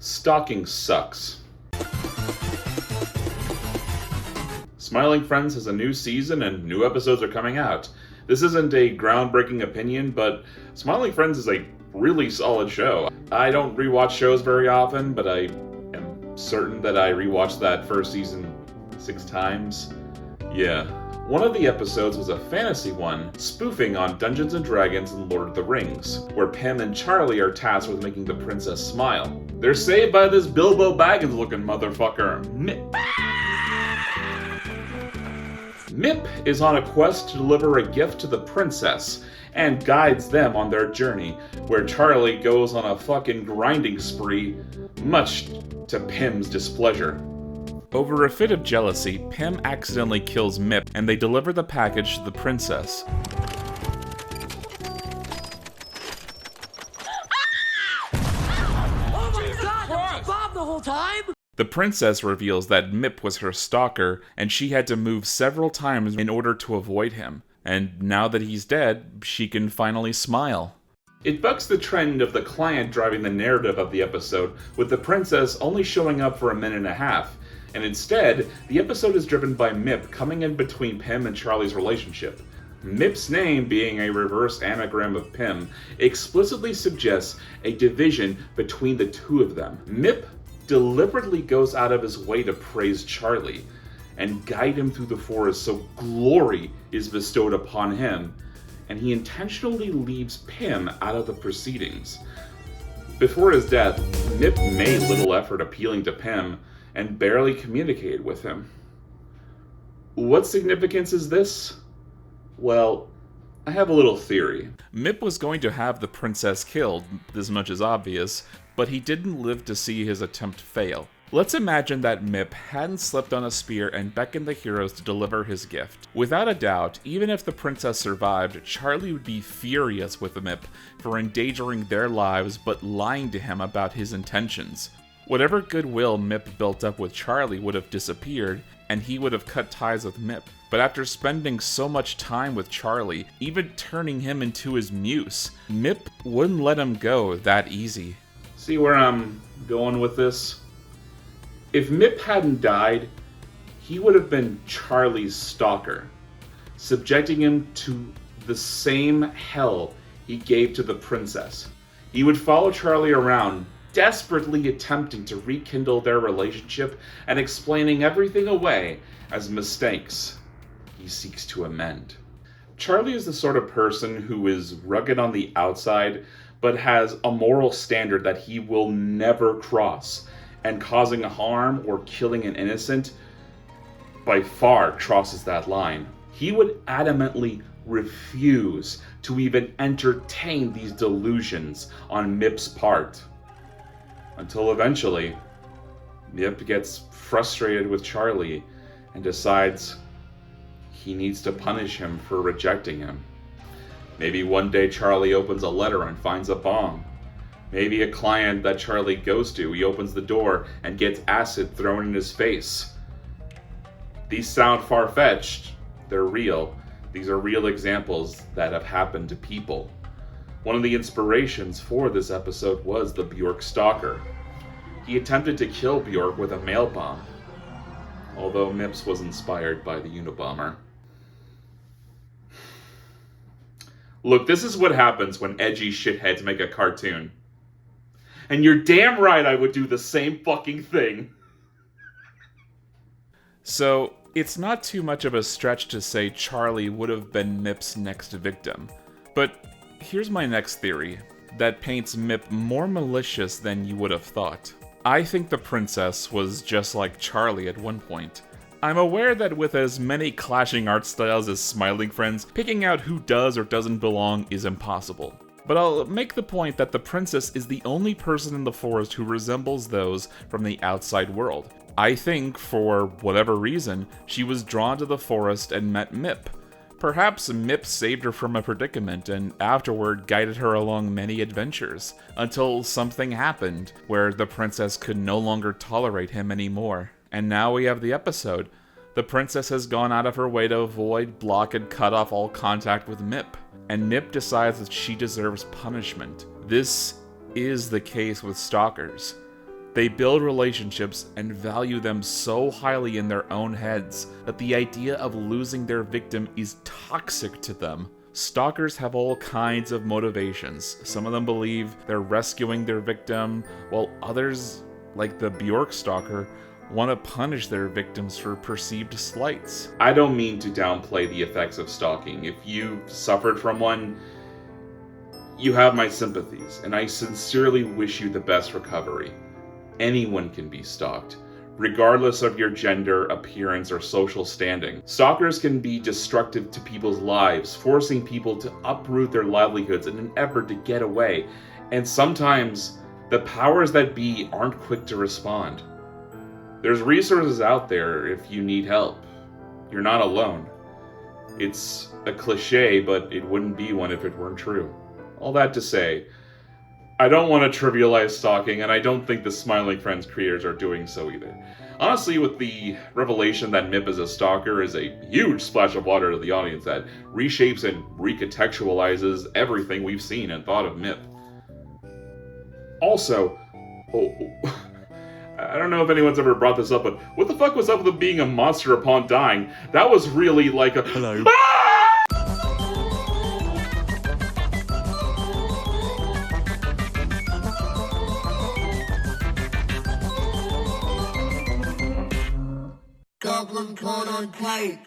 Stalking sucks. Smiling Friends has a new season and new episodes are coming out. This isn't a groundbreaking opinion, but Smiling Friends is a really solid show. I don't rewatch shows very often, but I am certain that I rewatched that first season 6 times. Yeah. One of the episodes was a fantasy one, spoofing on Dungeons & Dragons and Lord of the Rings, where Pim and Charlie are tasked with making the princess smile. They're saved by this Bilbo Baggins-looking motherfucker, Mip. Mip is on a quest to deliver a gift to the princess, and guides them on their journey, where Charlie goes on a fucking grinding spree, much to Pim's displeasure. Over a fit of jealousy, Pim accidentally kills Mip, and they deliver the package to the princess. Oh my god, that was Bob the whole time? The princess reveals that Mip was her stalker, and she had to move several times in order to avoid him. And now that he's dead, she can finally smile. It bucks the trend of the client driving the narrative of the episode, with the princess only showing up for a minute and a half. And instead, the episode is driven by Mip coming in between Pim and Charlie's relationship. Mip's name, being a reverse anagram of Pim, explicitly suggests a division between the two of them. Mip deliberately goes out of his way to praise Charlie and guide him through the forest so glory is bestowed upon him, and he intentionally leaves Pim out of the proceedings. Before his death, Mip made little effort appealing to Pim, and barely communicated with him. What significance is this? Well, I have a little theory. Mip was going to have the princess killed, this much is obvious, but he didn't live to see his attempt fail. Let's imagine that Mip hadn't slipped on a spear and beckoned the heroes to deliver his gift. Without a doubt, even if the princess survived, Charlie would be furious with Mip for endangering their lives but lying to him about his intentions. Whatever goodwill Mip built up with Charlie would have disappeared, and he would have cut ties with Mip. But after spending so much time with Charlie, even turning him into his muse, Mip wouldn't let him go that easy. See where I'm going with this? If Mip hadn't died, he would have been Charlie's stalker, subjecting him to the same hell he gave to the princess. He would follow Charlie around, desperately attempting to rekindle their relationship and explaining everything away as mistakes he seeks to amend. Charlie is the sort of person who is rugged on the outside, but has a moral standard that he will never cross, and causing harm or killing an innocent by far crosses that line. He would adamantly refuse to even entertain these delusions on Mip's part. Until eventually, Mip gets frustrated with Charlie and decides he needs to punish him for rejecting him. Maybe one day Charlie opens a letter and finds a bomb. Maybe a client that Charlie goes to, he opens the door and gets acid thrown in his face. These sound far-fetched. They're real. These are real examples that have happened to people. One of the inspirations for this episode was the Bjork stalker. He attempted to kill Bjork with a mail bomb, although Mips was inspired by the Unabomber. Look, this is what happens when edgy shitheads make a cartoon. And you're damn right I would do the same fucking thing. So, it's not too much of a stretch to say Charlie would have been Mip's next victim. But here's my next theory, that paints Mip more malicious than you would have thought. I think the princess was just like Charlie at one point. I'm aware that with as many clashing art styles as Smiling Friends, picking out who does or doesn't belong is impossible. But I'll make the point that the princess is the only person in the forest who resembles those from the outside world. I think, for whatever reason, she was drawn to the forest and met Mip. Perhaps Mip saved her from a predicament and afterward guided her along many adventures, until something happened where the princess could no longer tolerate him anymore. And now we have the episode. The princess has gone out of her way to avoid, block, and cut off all contact with Mip. And Mip decides that she deserves punishment. This is the case with stalkers. They build relationships and value them so highly in their own heads that the idea of losing their victim is toxic to them. Stalkers have all kinds of motivations. Some of them believe they're rescuing their victim, while others, like the Bjork stalker, want to punish their victims for perceived slights. I don't mean to downplay the effects of stalking. If you suffered from one, you have my sympathies, and I sincerely wish you the best recovery. Anyone can be stalked, regardless of your gender, appearance, or social standing. Stalkers can be destructive to people's lives, forcing people to uproot their livelihoods in an effort to get away, and sometimes the powers that be aren't quick to respond. There's resources out there if you need help. You're not alone. It's a cliche, but it wouldn't be one if it weren't true. All that to say, I don't want to trivialize stalking, and I don't think the Smiling Friends creators are doing so either. Honestly, with the revelation that Mip is a stalker is a huge splash of water to the audience that reshapes and recontextualizes everything we've seen and thought of Mip. Also, I don't know if anyone's ever brought this up, but what the fuck was up with him being a monster upon dying? That was really like a... Hello. Goblin caught on plate.